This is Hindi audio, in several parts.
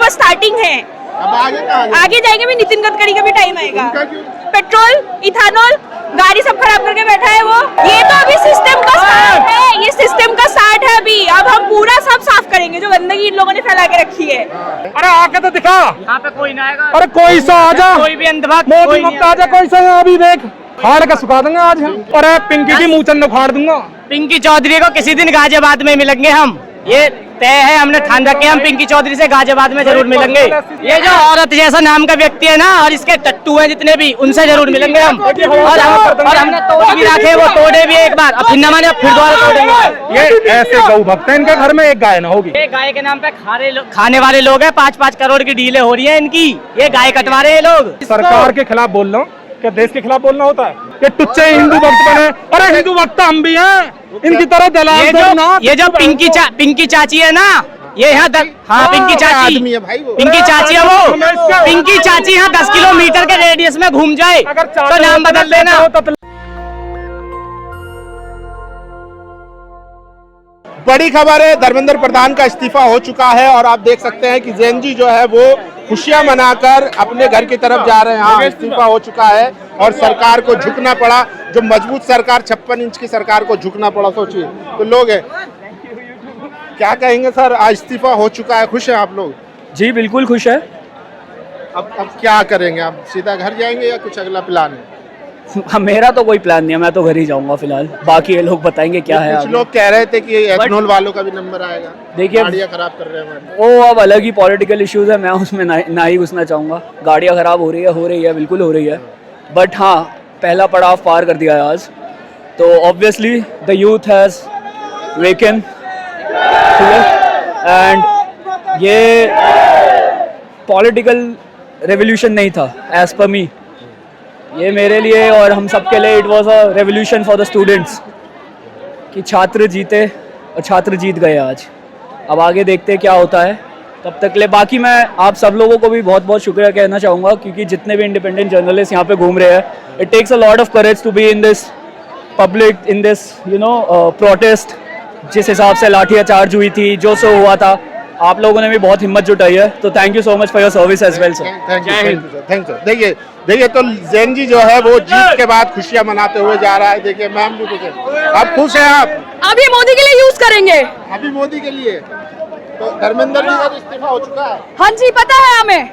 बस स्टार्टिंग है, अब आगे जाएंगे भी। नितिन गडकरी का भी टाइम आएगा। पेट्रोल, इथानॉल, गाड़ी सब खराब करके बैठा है वो। ये तो अभी सिस्टम का स्टार्ट है, ये सिस्टम का स्टार्ट है अभी। अब हम पूरा सब साफ करेंगे जो गंदगी इन लोगों ने फैला के रखी है। अरे आके तो दिखा, यहाँ पे कोई ना आएगा। अरे कोई सा आ जा, कोई भी अंधभक्त मोदी भक्त आ जा, कोई सा अभी देख फाड़ का सुखा दूंगा आज हम। अरे पिंकी की मुँह चंद फाड़ दूंगा। पिंकी चौधरी को किसी दिन गाजियाबाद में मिलेंगे हम, ये तय है, हमने ठान रखे। हम पिंकी चौधरी से गाजियाबाद में जरूर मिलेंगे। ये जो औरत जैसा नाम का व्यक्ति है ना, और इसके टट्टू हैं जितने भी, उनसे जरूर मिलेंगे हम। और हमने तोड़ भी रखे, वो तोड़े भी एक बार, अब फिर न माने फिर दोबारा तोड़ेंगे। ये ऐसे गौ भक्त है, इनके घर में एक गाय ना होगी। ये गाय के नाम पे खाने वाले लोग हैं। 5-5 करोड़ की डीलें हो रही है इनकी। ये गाय कटवा रहे हैं लोग। सरकार के खिलाफ बोल रहा हूँ, क्या देश के खिलाफ बोलना होता है? ये टुच्चे हिंदू भक्त बने। अरे हिंदू भक्त हम भी हैं, इनकी तरह दलाल। ये जो पिंकी चाची है ना, ये यहाँ हाँ पिंकी चाची, पिंकी चाची है वो। पिंकी चाची यहाँ 10 किलोमीटर के रेडियस में घूम जाए तो नाम बदल देना। बड़ी खबर है, धर्मेंद्र प्रधान का इस्तीफा हो चुका है और आप देख सकते हैं कि जैन जी जो है वो खुशियां मनाकर अपने घर की तरफ जा रहे हैं। हाँ, इस्तीफा हो चुका है और सरकार को झुकना पड़ा। जो मजबूत सरकार, 56 इंच की सरकार को झुकना पड़ा। सोचिए तो लोग है, क्या कहेंगे सर? आज इस्तीफा हो चुका है, खुश हैं आप लोग? जी बिल्कुल खुश है। अब क्या करेंगे? आप सीधा घर जाएंगे या कुछ अगला प्लान है? मेरा तो कोई प्लान नहीं है, मैं तो घर ही जाऊंगा फिलहाल। बाकी ये लोग बताएंगे क्या है। कुछ लोग कह रहे थे कि एथनॉल वालों का भी नंबर आएगा। देखिए, गाड़ियां खराब कर रहे हैं। वो अब अलग ही पॉलिटिकल इश्यूज है, मैं उसमें ना ही घुसना चाहूँगा। गाड़ियाँ खराब हो रही है, बिल्कुल हो रही है। बट हाँ, पहला पड़ाव पार कर दिया है आज, तो obviously the youth has woken and ये पॉलिटिकल रेवोल्यूशन नहीं था एज पर मी। ये मेरे लिए और हम सब के लिए it was a revolution for the students, कि छात्र जीते और छात्र जीत गए आज। अब आगे देखते क्या होता है, तब तक ले। बाकी मैं आप सब लोगों को भी बहुत बहुत शुक्रिया कहना चाहूँगा, क्योंकि जितने भी इंडिपेंडेंट जर्नलिस्ट यहाँ पे घूम रहे हैं, it takes a lot of courage to be in this public, in this protest. जिस हिसाब से लाठीचार्ज हुई थी, जो सो हुआ था, आप लोगों ने भी बहुत हिम्मत जुटाई है, तो thank you so much for your service as well sir. Thank you. देखिए तो जैन जी जो है वो जीत के बाद खुशियां मनाते हुए जा रहा है। देखिए मैम भी कुछ है, आप खुश हैं? आप अभी मोदी के लिए यूज करेंगे, अभी मोदी के लिए। तो धर्मेंद्र जी का इस्तीफा हो चुका है। हाँ जी, पता है हमें।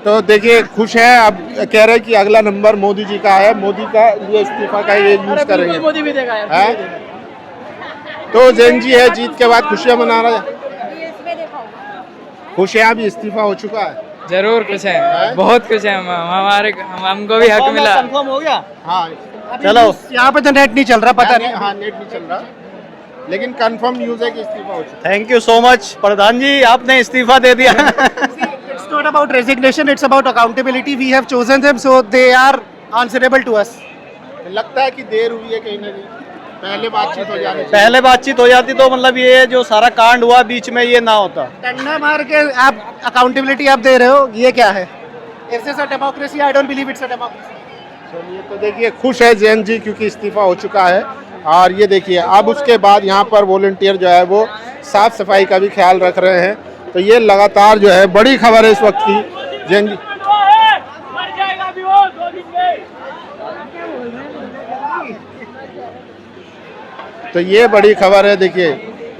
तो देखिए खुश है, अब कह रहे हैं कि अगला नंबर मोदी जी का है, मोदी का ये इस्तीफा का ये यूज करेंगे। मोदी भी देगा यार। है? तो जैन जी है, जीत के बाद खुशियां मना रहे हैं। खुश है, अभी इस्तीफा हो चुका है। जरूर खुश है, बहुत खुश है। हमको भी हक मिला। कंफर्म हो गया। हाँ चलो, यहाँ पे तो नेट नहीं चल रहा, पता नहीं। हाँ, नेट नहीं चल रहा, लेकिन कंफर्म न्यूज है कि इस्तीफा हो चुका है। थैंक यू सो मच प्रधान जी, आपने इस्तीफा दे दिया। It's not about resignation, it's about accountability. We have chosen them, so they are answerable to us. लगता है कि देर हुई है कहीं ना कहीं, पहले बातचीत हो जानी चाहिए। पहले बातचीत हो जाती तो मतलब ये जो सारा कांड हुआ बीच में, ये ना होता। डंडा मार के आप accountability आप दे रहे हो, ये क्या है? Is this a democracy? I don't believe it's a democracy. चलिए, तो देखिए खुश है जैन जी क्योंकि इस्तीफा हो चुका है। और ये देखिए अब उसके बाद यहाँ पर वॉलंटियर जो है वो साफ सफाई का भी ख्याल रख रहे हैं। तो ये लगातार जो है बड़ी खबर है इस वक्त की। जैन जी तो ये बड़ी खबर है। देखिए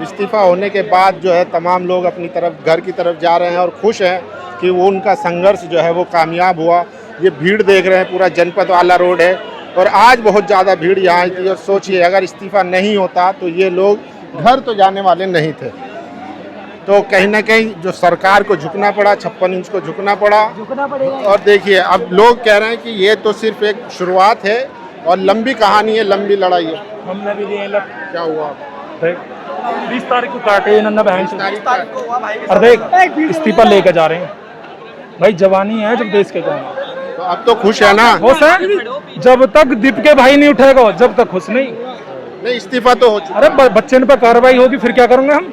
इस्तीफा होने के बाद जो है तमाम लोग अपनी तरफ घर की तरफ जा रहे हैं और खुश हैं कि वो उनका संघर्ष जो है वो कामयाब हुआ। ये भीड़ देख रहे हैं, पूरा जनपद वाला रोड है और आज बहुत ज़्यादा भीड़ यहाँ थी। और सोचिए अगर इस्तीफा नहीं होता तो ये लोग घर तो जाने वाले नहीं थे। तो कहीं ना कहीं जो सरकार को झुकना पड़ा, 56 इंच को झुकना पड़ा। और देखिए अब लोग कह रहे हैं कि ये तो सिर्फ एक शुरुआत है और लंबी कहानी है, लंबी लड़ाई है। हमने भी दिए क्या हुआ? 20 तारीख को काटे इन्होंने बहन से। अरे देख इस्तीफा लेकर जा रहे हैं भाई, जवानी है जब देश के काम। तो अब तो खुश है ना? खुश है, जब तक दीप के भाई नहीं उठेगा जब तक खुश नहीं। नहीं, इस्तीफा तो हो चुका। अरे बच्चे पे कार्रवाई होगी फिर क्या करेंगे हम,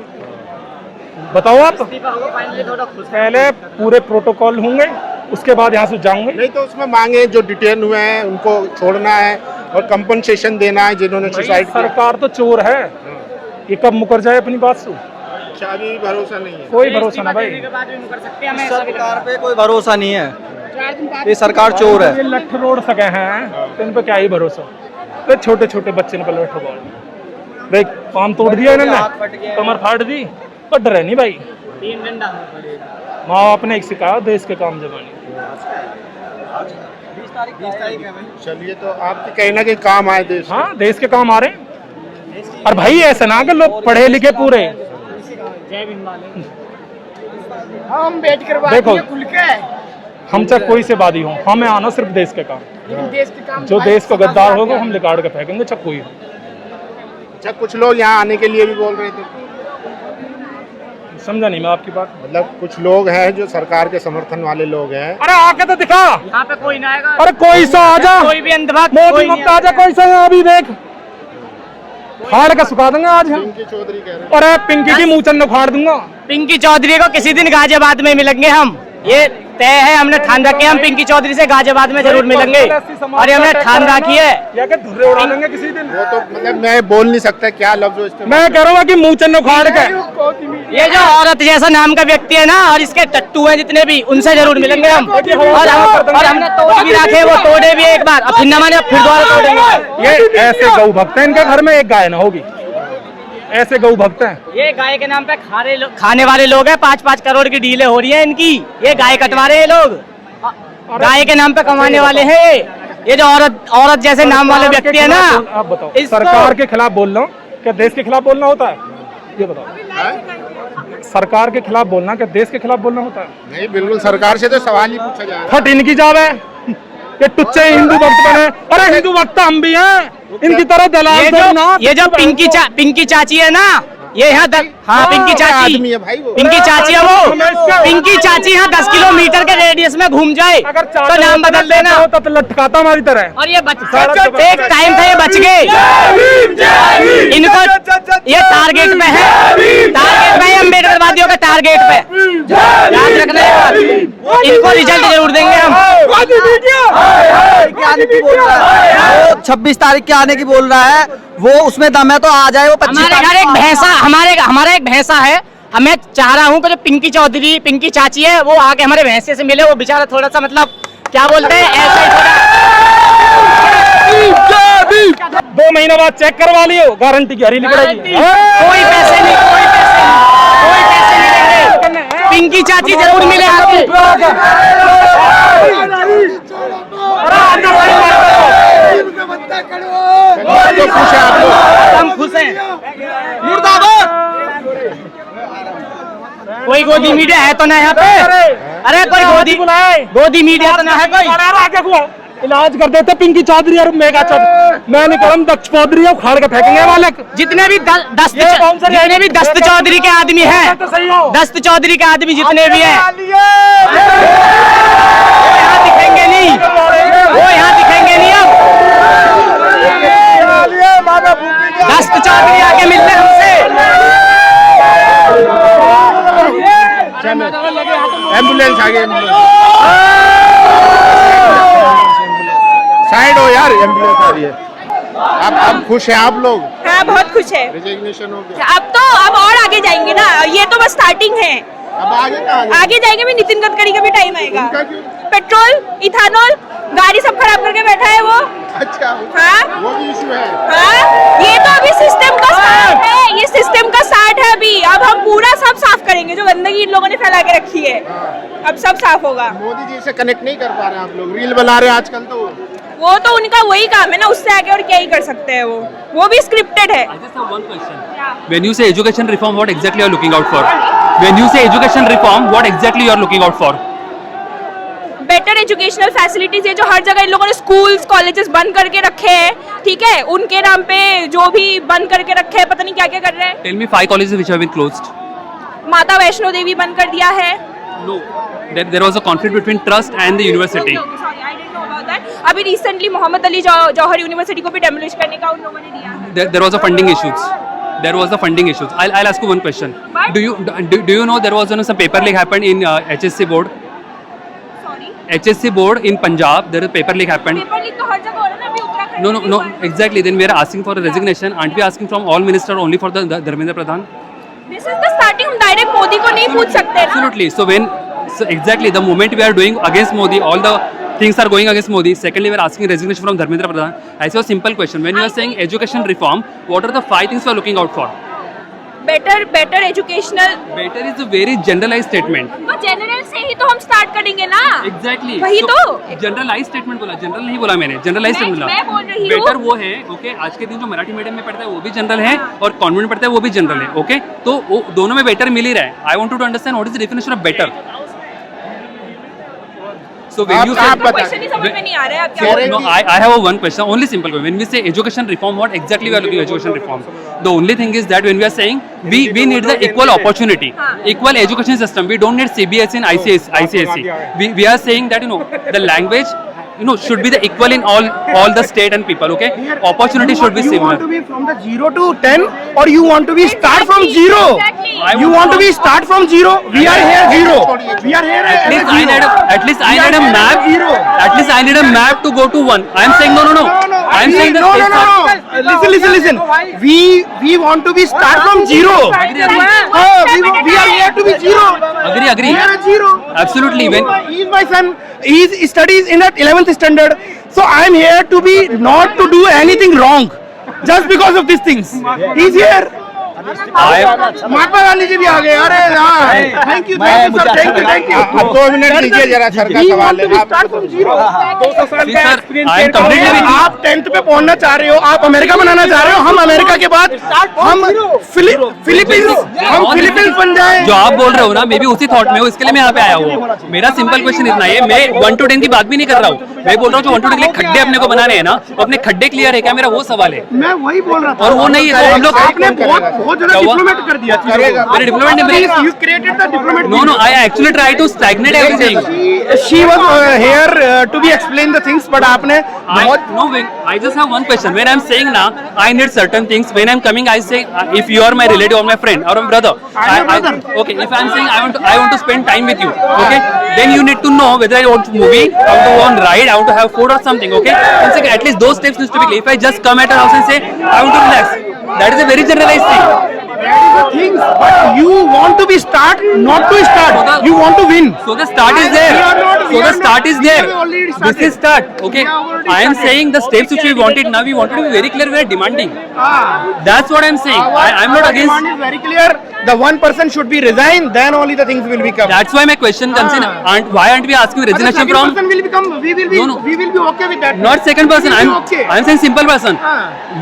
बताओ आप। पहले पूरे प्रोटोकॉल होंगे, उसके बाद यहाँ से जाऊंगे। नहीं तो उसमें मांगे जो डिटेन हुए हैं उनको छोड़ना है और कंपनसेशन देना है जिन्होंने सुसाइड किया। सरकार तो चोर है, ये कब मुकर जाए अपनी बात से। अच्छा, अभी भरोसा नहीं है। कोई भरोसा ना भाई, सरकार पे कोई भरोसा नहीं है, ये सरकार चोर है। ये लठ रोड सके हैं तो इन पे क्या ही भरोसा। तो छोटे छोटे बच्चे ने पहले बैठो देख, पाम तोड़ दिया इन्होंने, कमर फाड़ दी, पर डरे नहीं भाई। माँ बाप ने एक सिखाया, देश के काम जमाने। चलिए, तो आपके कहीं ना कहीं काम आए देश में। हाँ, देश के काम आ रहे हैं। और भाई ऐसा ना कि लोग पढ़े लिखे पूरे, हम बैठ कर देखो खुल के हम चाहे कोई से वादी हो, हमें आना सिर्फ देश के काम। देश के काम जो देश को गद्दार होगा हम निकाल के फेंकेंगे, चाहे कोई हो। अच्छा, कुछ लोग यहाँ आने के लिए भी बोल रहे थे। समझा नहीं मैं आपकी बात। मतलब कुछ लोग हैं जो सरकार के समर्थन वाले लोग हैं। अरे आके तो दिखा, यहाँ पे कोई ना आएगा। अरे कोई सा आजा, कोई भी अंधभक्त मोदी मुक्त आजा, कोई सा यहाँ अभी देख, फाड़ के सुखा देंगे आज हम। पिंकी चौधरी कह रहे हैं। अरे पिंकी की मुँह चंद उखाड़ दूंगा। पिंकी चौधरी को किसी दिन गाजियाबाद में मिलेंगे हम, ये तय है, हमने ठान रखे, हम पिंकी चौधरी से गाजियाबाद में जरूर मिलेंगे और ये हमने ठान रखी है। या कि धुर्रे उड़ा लेंगे किसी दिन। वो तो मतलब मैं बोल नहीं सकता क्या लफ्ज हो इस्तेमाल। मैं कह रहा हूँ कि मुँह चंद उखाड़ के। ये जो औरत जैसा नाम का व्यक्ति है ना, और इसके टट्टू हैं जितने भी, उनसे जरूर मिलेंगे हम। और हमने तोड़ भी रखे, वो तोड़े भी एक बार, अब फिर न माने अब फिर दोबारा तोड़ेंगे। ये ऐसे गौ भक्त हैं, इनके घर में एक गाय ना होगी, ऐसे गौ भक्त हैं। ये गाय के नाम पे खाने वाले लोग हैं, 5-5 करोड़ की डीलें हो रही है इनकी, ये गाय कटवा रहे हैं लोग, गाय के नाम पे कमाने वाले हैं। ये जो औरत जैसे नाम वाले व्यक्ति है ना, आप बताओ, सरकार के खिलाफ बोलना क्या देश के खिलाफ बोलना होता है? ये बताओ, सरकार के खिलाफ बोलना क्या देश के खिलाफ बोलना होता है? नहीं, बिल्कुल सरकार से तो सवाल ही पूछा जा रहा है। फट इनकी जावे, ये टुच्चे हिंदू भक्त बने। अरे हिंदू भक्त हम भी हैं, इनकी तरह दलाल ये जो पिंकी चाची है ना, ये यहाँ हाँ पिंकी चाची आदमी है भाई वो। पिंकी चाची है वो, पिंकी चाची यहाँ 10 किलोमीटर के रेडियस में घूम जाए तो नाम बदल देना। तो लटकाता हमारी तरह। और ये एक टाइम था, ये बच गए, इनको ये टारगेट पे है अम्बेडकरवादियों के टारगेट पे, याद रखना है बात। इनको रिजल्ट जरूर देंगे हम। 26 तारीख के आने की बोल रहा है वो, उसमें दम है तो आ जाए वो। 25 हमारे घर एक भैंसा, हमारा एक भैंसा है, हमें चाह रहा हूँ कि जो पिंकी चाची है वो आके हमारे भैंसे से मिले। वो बेचारा थोड़ा सा मतलब क्या बोलते हैं, ऐसा ही थोड़ा 2 महीने बाद चेक करवा लियो, गारंटी की हरी निकलेगी। कोई पैसे नहीं लेंगे, पिंकी चाची जरूर मिले आके। तो खुश है आप लोग? हम खुश हैं। कोई गोदी मीडिया है तो ना यहाँ पे? अरे कोई गोदी मीडिया तो ना है कोई? इलाज कर देते पिंकी चौधरी और मेगा चौधरी। मैं नहीं करूँ, दक्ष चौधरी उखाड़ के फेंकेंगे मालिक। जितने भी दस्त चौधरी के आदमी हैं, दस्त चौधरी के आदमी जितने भी हैं, वो यहाँ दिखेंगे नहीं, अब दस्त चौधरी आके मिलते हमसे। एम्बुलेंस आ गई, साइड हो यार, एम्बुलेंस आ रही है। आप खुश हैं आप लोग? हाँ, बहुत खुश है। रिजिग्नेशन हो गया, अब और आगे जाएंगे ना, ये तो बस स्टार्टिंग है। अब आगे कहाँ? आगे जाएंगे भी, नितिन गडकरी का भी टाइम आएगा। उनका क्यों? पेट्रोल, इथानॉल, गाड़ी सब खराब करके बैठा है वो। अच्छा, हाँ, वो भी इशू है। हाँ, ये तो अभी सिस्टम का स्टार्ट है, ये सिस्टम का स्टार्ट है अभी। अब हम पूरा सब साफ करेंगे, जो गंदगी इन लोगों ने फैला के रखी है, अब सब साफ होगा। मोदी जी से कनेक्ट नहीं कर पा रहे हैं आप लोग, रील बना रहे हैं आजकल तो। वो तो उनका वही काम है ना, उससे आगे और क्या ही कर सकते हैं वो भी स्क्रिप्टेड है। I just have one question. When you say education reform, what exactly you are looking out for? When you say education reform, what exactly you are looking out for? Better educational facilities है, जो हर जगह इन लोगों ने स्कूल्स कॉलेजेस बंद करके रखे हैं, ठीक है, उनके नाम पे जो भी बंद करके रखे हैं, पता नहीं क्या क्या कर रहे हैं। Tell me 5 colleges which have been closed. माता वैष्णो देवी बंद कर दिया है। No. There was a conflict between trust and the university. Sorry, I didn't know about that. अभी रिसेंटली मोहम्मद अली जौहर यूनिवर्सिटी को भी डेमोलिश करने का उन लोगों ने दिया है। There was a funding issues. There was a funding issues. I'll ask you one question. But- Do you know there was some paper leak happened in HSC board? Sorry, HSC board in Punjab. There is paper leak happened. Paper leak तो हर जगह हो रहा है ना, अभी उत्तराखंड में भी No. हुआ है। Exactly. Then we are asking for a resignation. Aren't we asking from all minister only for the Dharmendra Pradhan? This is the start party, हम डायरेक्ट मोदी को नहीं पूछ सकते ना। Absolutely. So exactly the moment we are doing against Modi, all the things are going against Modi. Secondly, we are asking resignation from Dharmendra Pradhan. I say a simple question. When you are saying education reform, what are the 5 things you are looking out for? Better educational, Better is a very generalized statement. तो जनरल से ही तो हम स्टार्ट करेंगे ना। Exactly. वही So, तो जनरलाइज स्टेटमेंट बोला, जनरल नहीं बोला मैंने, जनरलाइज मैं स्टेटमेंट बोला। बोल रही हूँ। बेटर वो है, ओके, आज के दिन जो मराठी मीडियम में पढ़ता है वो भी जनरल है और कॉन्वेंट में पढ़ता है वो भी जनरल है, ओके, तो वो दोनों में बेटर मिल ही रहा है। I want to understand what is the definition of better. So when you say, आपका क्वेश्चन ही समझ में नहीं आ रहा है, आप क्या बोल रहे no, I have a one question, only simple question. When we say education reform, what exactly we are looking at education reform? The only thing is that when we are saying we need the equal opportunity, equal education system. We don't need CBSE and ICSE. We are saying that the language should be the equal in all the state and people. Okay, opportunity should be You similar. want to be from the 0 to 10, or you want to be start from 0? Exactly. You want to be start from 0? We are here 0. We are here At least I need a map. Zero. At least I need a map to go to 1. I am saying no. I am saying that no. it's not- Listen. We want to be start from 0. We are here to be 0. Agree. We are at 0. Absolutely. When He is my son. He studies in the 11th standard. So I am here to be not to do anything wrong. Just because of these things. He is here. Mahatma Gandhi ji भी आ गए। अरे thank you sir, thank you. अब 2 मिनट दीजिए जरा, सर का सवाल है। आप 10th पे पहुंचना चाह रहे हो, आप अमेरिका बनाना चाह रहे हो, हम अमेरिका के बाद हम फिलीपींस बन जाए। जो आप बोल रहे हो ना, मैं भी उसी थॉट में हूँ, इसके लिए मैं यहाँ पे आया हूँ। मेरा सिंपल क्वेश्चन इतना है, मैं 1 to 10 की बात भी नहीं कर रहा हूँ, मैं बोल रहा हूँ जो 1 to 10 के लिए खड्डे अपने को बनाने हैं ना, वो अपने खड्डे क्लियर है क्या, मेरा वो सवाल है। मैं वही बोल रहा था। और वो नहीं है, तो हम लोग आपने बहुत ज्यादा डिप्लोमेट कर दिया चीजों को। मेरे डिप्लोमेट ने You created the diplomat. No, I actually try to stagnate everything. She was here to be explain the things, but आपने I just have one question. When I'm saying now, I need certain things. When I'm coming, I say, if you are my relative or my friend or my brother, okay. If I'm saying I want to spend time with you, okay, then you need to know whether I want to movie, I want to go on ride, I want to have food or something, okay. And second, at least those steps need to be clear. If I just come at her house and say I want to relax, that is a very generalized thing. things, but you want to be start, not to start. You want to win. So the start is there. So the start is there. This is start. Okay. I am saying the steps which we wanted now. We wanted to be very clear. We are demanding. That's what I am saying. I am not against. Demand is very clear. The one person should be resigned. Then only the things will become. That's why my question comes in. Why aren't we asking resignation from? Person will become. We will be. We will be okay with that. Not second person. Okay. I'm saying simple person.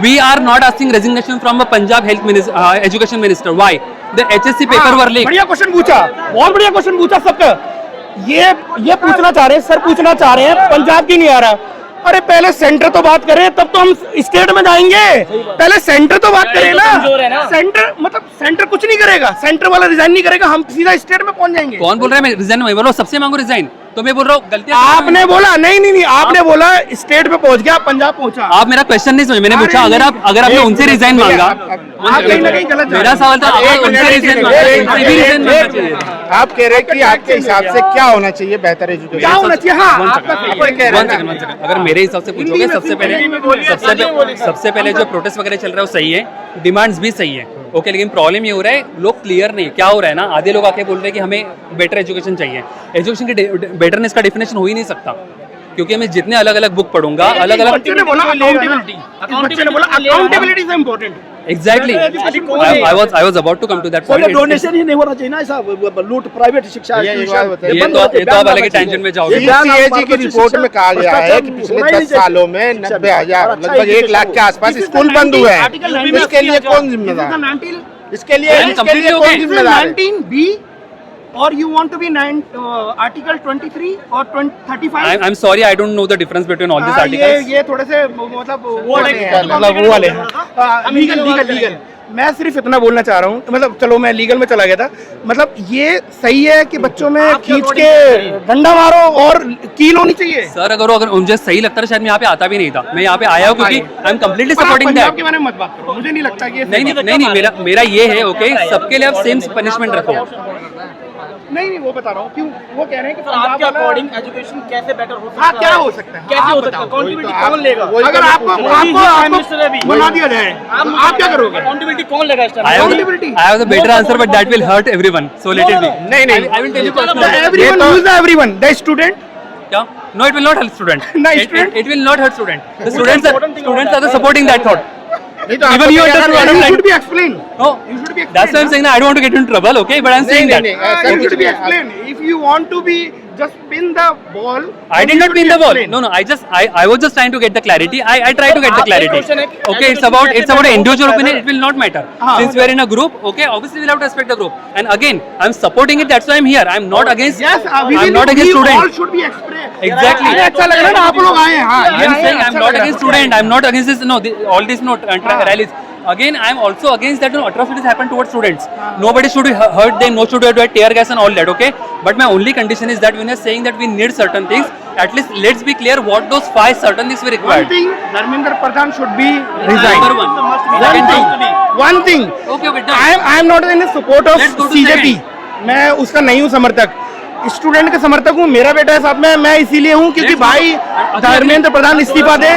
We are not asking resignation from a Punjab Health Minister, Education Minister. Why? The HSC paper were leaked. बढ़िया क्वेश्चन पूछा, बहुत बढ़िया क्वेश्चन पूछा सबका। ये पूछना चाह रहे हैं, सर पूछना चाह रहे हैं, पंजाब की नहीं आ रहा। अरे पहले सेंटर तो बात करें, तब तो हम स्टेट में जाएंगे। पहले सेंटर तो बात करें ना। सेंटर मतलब सेंटर कुछ नहीं करेगा, सेंटर वाला रिजाइन नहीं करेगा, हम सीधा स्टेट में पहुंच जाएंगे। कौन बोल रहा है मैं रिजाइन? मैं बोल रहा हूँ सबसे मांगो रिजाइन। तो मैं बोल रहा हूँ गलती आपने बोला नहीं, आपने बोला स्टेट पे पहुंच गया, पंजाब पहुंचा। आप मेरा क्वेश्चन नहीं समझे। मैंने पूछा अगर आपने उनसे रिजाइन मांगा, आप कहीं ना कहीं गलत जा रहे हैं। मेरा सवाल था अगर उनसे रिजाइन मांगा, इनसे भी रिजाइन मांगना चाहिए। आप कह रहे हैं कि आपके हिसाब से क्या होना चाहिए बेहतर एजुकेशन? क्या होना चाहिए? हाँ, One आपका second. सही है। One second. अगर मेरे हिसाब से पूछोगे सबसे पहले जो प्रोटेस्ट वगैरह चल रहा है वो सही है, डिमांड्स भी सही है, ओके। लेकिन प्रॉब्लम ये हो रहा है लोग क्लियर नहीं, क्या हो रहा है ना, आधे लोग आके बोल रहे हैं कि हमें बेटर एजुकेशन चाहिए। एजुकेशन की बेटरनेस का डेफिनेशन हो ही नहीं सकता, क्योंकि मैं जितने अलग अलग बुक पढ़ूंगा, अलग अलग बच्चे ने बोला accountability is important. Exactly I was about to come to that point. Donation ही नहीं होना चाहिए ना ऐसा, लूट प्राइवेट शिक्षा ये तो आप अलग टेंशन में जाओगे। सीएजी की रिपोर्ट में कहा गया है कि पिछले 10 सालों में 90,000 लगभग 1 लाख के आसपास स्कूल बंद हुए हैं। इसके लिए कौन जिम्मेदार? इसके लिए कौन जिम्मेदार है? 19B or you want to be article 23 or 35? I'm sorry, I don't know the difference between all these articles. ये थोड़े से मतलब वो वाले हैं लीगल। मैं सिर्फ इतना बोलना चाह रहा हूँ, मतलब चलो मैं लीगल में चला गया था, मतलब ये सही है कि बच्चों में खींच के डंडा मारो और कील होनी चाहिए। सर अगर मुझे सही लगता है शायद मैं यहाँ पे आता भी नहीं था। मैं यहाँ पे आया हूँ क्योंकि I am completely supporting that. के बारे में मत बात करो, मुझे नहीं लगता कि नहीं, मेरा ये है ओके, सबके लिए आप सेम पनिशमेंट रखो। नहीं वो बता रहा हूँ क्यों वो कह रहे हैं कि आपके अकॉर्डिंग एजुकेशन कैसे बेटर हो सकता हाँ है? क्या हो सकता है कैसे आप हो सकता है? बताओ। अकाउंटेबिलिटी कौन लेगा? अगर आपको बना दिया जाए आप क्या करोगे? अकाउंटेबिलिटी कौन लेगा इस time? I have the better answer, but that will hurt everyone. So let it be. नहीं I will tell you personally. everyone who is the everyone the student Yeah? No, it will not help student. No, It will not hurt student. The students are the supporting that thought. नहीं तो Even you understood what I'm you trying. should be explained No, you should be that's why I'm saying that I don't want to get into trouble. Okay, but I'm saying that. you should be explained if you want to be just pin the ball I did not pin the ball. No, I was just trying to get the clarity. I try to get the clarity. Okay, it's about an individual opinion. It will not matter. Since we are in a group, okay, obviously we'll have to respect the group. And again, I'm supporting it. That's why I'm here. I'm not against. yes I'm not against all students. should be expressed Exactly. अरे अच्छा लग रहा है ना आप लोग आए हैं हाँ I'm saying I'm not against student. I'm not against this. No, all these rallies. Again, I'm also against that atrocities happen towards students. Nobody should be hurt. They no should have tear gas and all that. Okay, but my only condition is that when you're saying that we need certain things, at least let's be clear what those 5 certain things we require. one thing Dharmendra Pradhan should be Number resigned one. one Second thing thing. one thing Okay, done. I am not in the support of Let's go to CJP मैं उसका नहीं हूँ समर्थक स्टूडेंट के समर्थक हूँ मेरा बेटा है साथ में मैं इसीलिए हूँ क्योंकि Let's go. भाई धर्मेंद्र प्रधान इस्तीफा दे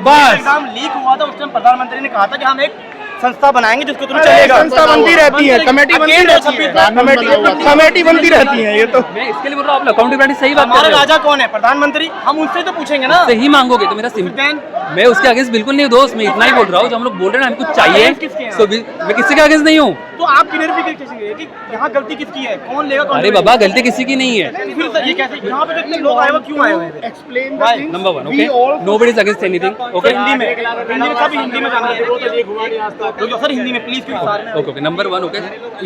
बस एग्जाम लीक हुआ था उस टाइम प्रधानमंत्री ने कहा था कि हम एक संस्था बनाएंगे जिसके थ्रू चलेगा। संस्था बनती रहती है कमेटी बनती रहती है कमेटी बनती रहती है ये तो मैं इसके लिए बोल रहा हूँ आप अकाउंटेबिलिटी सही बात कर हमारा रहे हो। राजा कौन है? प्रधानमंत्री। हम उनसे तो पूछेंगे ना। सही मांगोगे तो मेरा मैं उसके अगेंस्ट बिल्कुल नहीं हूँ दोस्त मैं इतना ही बोल रहा हूँ जो हम लोग बोल रहे हैं ना हमको चाहिए तो मैं किसी के अगेंस्ट नहीं हूँ। तो आप क्लियरिफिकेशन कि यहाँ गलती किसकी है? कौन लेगा? अरे बाबा गलती किसी की नहीं है। फिर ये कैसे यहाँ पे जितने लोग आए वो क्यों आए हुए हैं? Explain number 1 okay nobody is against anything okay Hindi में सब हिंदी में जानते हैं सर हिंदी में प्लीज क्यों sir okay okay number 1 okay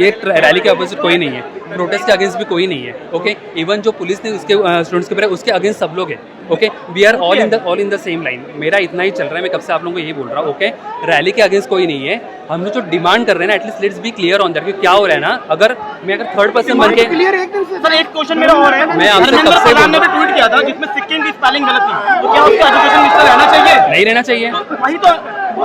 ये रैली के अपोजिट कोई नहीं है प्रोटेस्ट के अगेंस्ट भी कोई नहीं है ओके इवन जो पुलिस ने उसके स्टूडेंट्स के ऊपर उसके अगेंस्ट सब लोग हैं okay we are all in the same line मेरा इतना ही चल रहा है मैं कब से आप लोगों को यही बोल रहा हूँ ओके रैली के अगेंस्ट कोई नहीं है हम लोग जो डिमांड कर रहे हैं ना at least let's be clear on that कि क्या हो रहा है ना अगर मैं अगर थर्ड पर्सन बन के क्लियर एकदम से सर एक क्वेश्चन मेरा और है मैं आपसे धर्मेंद्र कब से प्रधान ने भी ट्वीट किया था जिसमें सिक्किम की स्पेलिंग गलत थी तो क्या उसका एजुकेशन मिनिस्टर रहना चाहिए? नहीं रहना चाहिए वही तो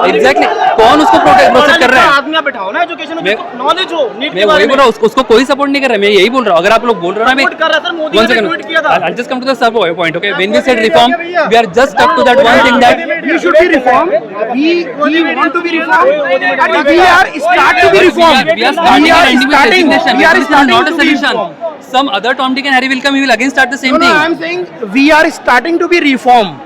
एग्जैक्टली कौन उसको प्रोटेस्ट कर रहा है आदमी बैठाओ ना एजुकेशन में नॉलेज हो नीट मैं के वही बारे बोल में रहा हूँ उसको कोई सपोर्ट नहीं कर रहा मैं यही बोल रहा हूँ अगर आप लोग बोल रहे हो ना सपोर्ट कर रहा है सर मोदी ने ट्वीट किया था I'll just come to the sub point okay when we said reform we are just stuck to that one thing that we should be reformed we want to be reformed and we are start to be reformed we are starting an ending with we resignation are this is starting not a to be solution reformed. some other Tom Dick and Harry will come he will again start the same No, I thing am saying we are starting to be reformed.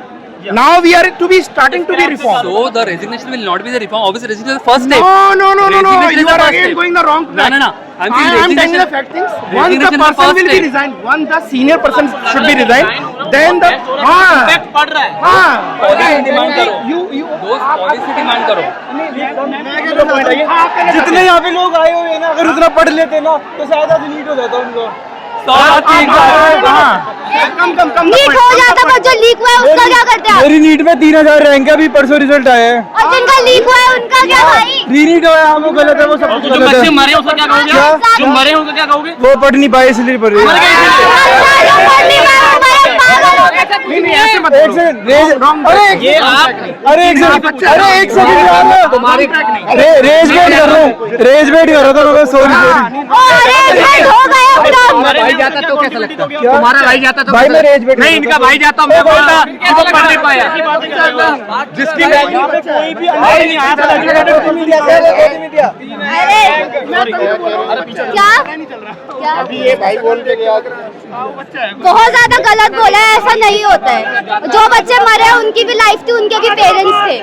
Now we are to be starting to be reformed. so the resignation will not be the reform obviously resignation is the first step No. Resignation is You the are first again step. going the wrong track. No. I'm saying I am telling the resignation- fact things. Once the resignation is the person first will be step. resigned, once the senior person should be resigned, then the impact पड़ रहा है Policy demand करो you दोस्त पॉलिसी डिमांड करो जितने यहाँ पे लोग आए हुए हैं ना अगर उतना पढ़ लेते ना तो शायद आज लीड हो जाता उनको कम लीक हो जाता पर जो लीक हुआ है उसका क्या करते हैं आप? मेरी नीट में 3000 रैंक है अभी परसों रिजल्ट आया है और जिनका लीक हुआ है उनका क्या भाई? रीनीट हुआ है वो गलत है वो सब कुछ जो गलत बच्चे है मरे उसका क्या कहोगे? क्या? जो मरे उनका क्या कहोगे? वो पढ़ नहीं पाए इसलिए पढ़ रही है एक सेकंड ये आप एक सेकंड रेज वेट कर रहा हूँ रेज वेट कर रहा था मैं सॉरी भाई जाता तो कैसा लगता? तुम्हारा भाई जाता तो भाई मैं रेज वेट नहीं इनका भाई जाता मैं बोलता वो पढ़ नहीं पाया जिसकी यहाँ पे कोई भी अंदर नहीं आया था क्या अभी ये भाई बोल के गया बहुत ज्यादा गलत बोला है ऐसा नहीं होता है जो बच्चे मरे हैं उनकी भी लाइफ थी उनके भी पेरेंट्स थे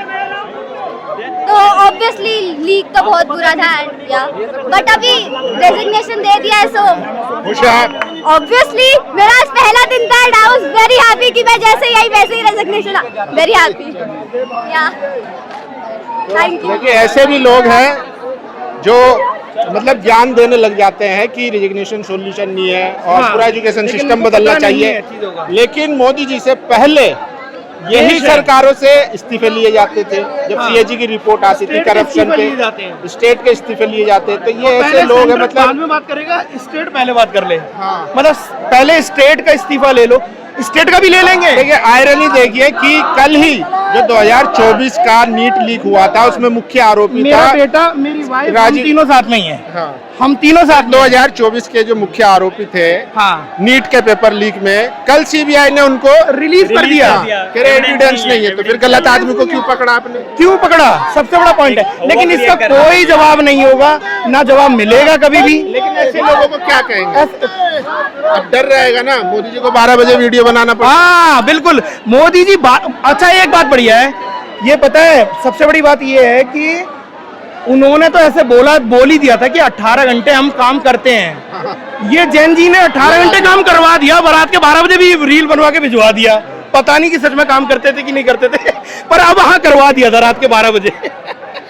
तो ऑब्वियसली लीक तो बहुत बुरा था या बट अभी रेजिग्नेशन दे दिया है सो खुश है आप ऑब्वियसली मेरा आज पहला दिन था and I was very happy कि मैं जैसे ही आई वैसे ही रेजिग्नेशन वेरी हैप्पी या थैंक यू देखिए ऐसे भी लोग हैं जो मतलब ज्ञान देने लग जाते हैं कि रेजिग्नेशन सॉल्यूशन नहीं है और पूरा एजुकेशन सिस्टम बदलना चाहिए लेकिन मोदी जी से पहले यही सरकारों से इस्तीफे लिए जाते थे जब सीएजी की रिपोर्ट आती थी करप्शन पे स्टेट के इस्तीफे लिए जाते तो ये ऐसे लोग हैं मतलब में बात करेगा स्टेट पहले बात कर ले हाँ मतलब पहले स्टेट का इस्तीफा ले लो स्टेट का भी ले लेंगे देखिए आयरनी देखिए कि कल ही जो 2024 का नीट लीक हुआ था उसमें मुख्य आरोपी मेरा था बेटा मेरी वाइफ राजीव- तीनों साथ में ही है हाँ हम तीनों साथ में। 2024 के जो मुख्य आरोपी थे हाँ, नीट के पेपर लीक में, कल सीबीआई ने उनको रिलीज कर दिया। कह रहे एविडेंस नहीं है, तो फिर गलत आदमी को क्यों पकड़ा आपने? क्यों पकड़ा, सबसे बड़ा पॉइंट है। लेकिन इसका कोई जवाब नहीं होगा, ना जवाब मिलेगा कभी भी। लेकिन ऐसे लोगों को क्या कहेंगे? अब डर रहेगा ना, मोदी जी को 12 बजे वीडियो बनाना पड़ा। हाँ बिल्कुल, मोदी जी अच्छा एक बात बढ़िया है, ये पता है सबसे बड़ी बात ये है कि उन्होंने तो ऐसे बोल ही दिया था कि 18 घंटे हम काम करते हैं। ये जैन जी ने 18 घंटे काम करवा दिया, बारात के 12 बजे भी रील बनवा के भिजवा दिया। पता नहीं कि सच में काम करते थे कि नहीं करते थे, पर अब हाँ करवा दिया था रात के 12 बजे।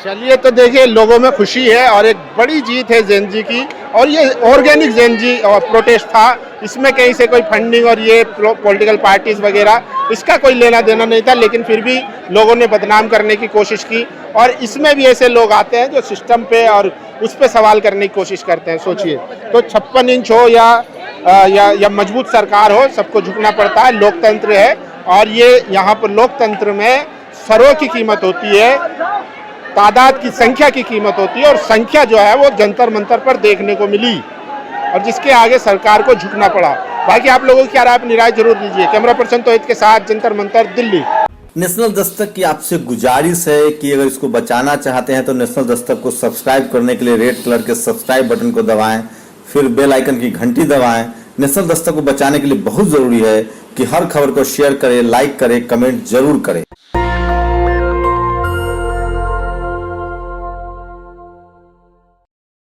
चलिए, तो देखिए लोगों में खुशी है और एक बड़ी जीत है जैन जी की। और ये ऑर्गेनिक जैन जी और प्रोटेस्ट था, इसमें कहीं से कोई फंडिंग और ये पॉलिटिकल पार्टीज वगैरह इसका कोई लेना देना नहीं था। लेकिन फिर भी लोगों ने बदनाम करने की कोशिश की, और इसमें भी ऐसे लोग आते हैं जो सिस्टम पे और उस पे सवाल करने की कोशिश करते हैं। सोचिए, तो 56 इंच हो या मजबूत सरकार हो, सबको झुकना पड़ता है, लोकतंत्र है। और ये यहाँ पर लोकतंत्र में सरों की कीमत होती है, तादाद की संख्या की कीमत होती है, और संख्या जो है वो जंतर मंतर पर देखने को मिली, और जिसके आगे सरकार को झुकना पड़ा। बाकी आप लोगों की क्या राय, अपनी राय जरूर दीजिए। कैमरा पर्सन तोहिद के साथ, जंतर मंतर, दिल्ली। नेशनल दस्तक की आपसे गुजारिश है कि अगर इसको बचाना चाहते हैं तो नेशनल दस्तक को सब्सक्राइब करने के लिए रेड कलर के सब्सक्राइब बटन को दबाएं, फिर बेल आइकन की घंटी दबाएं। नेशनल दस्तक को बचाने के लिए बहुत जरूरी है कि हर खबर को शेयर करें, लाइक करें, कमेंट जरूर करें।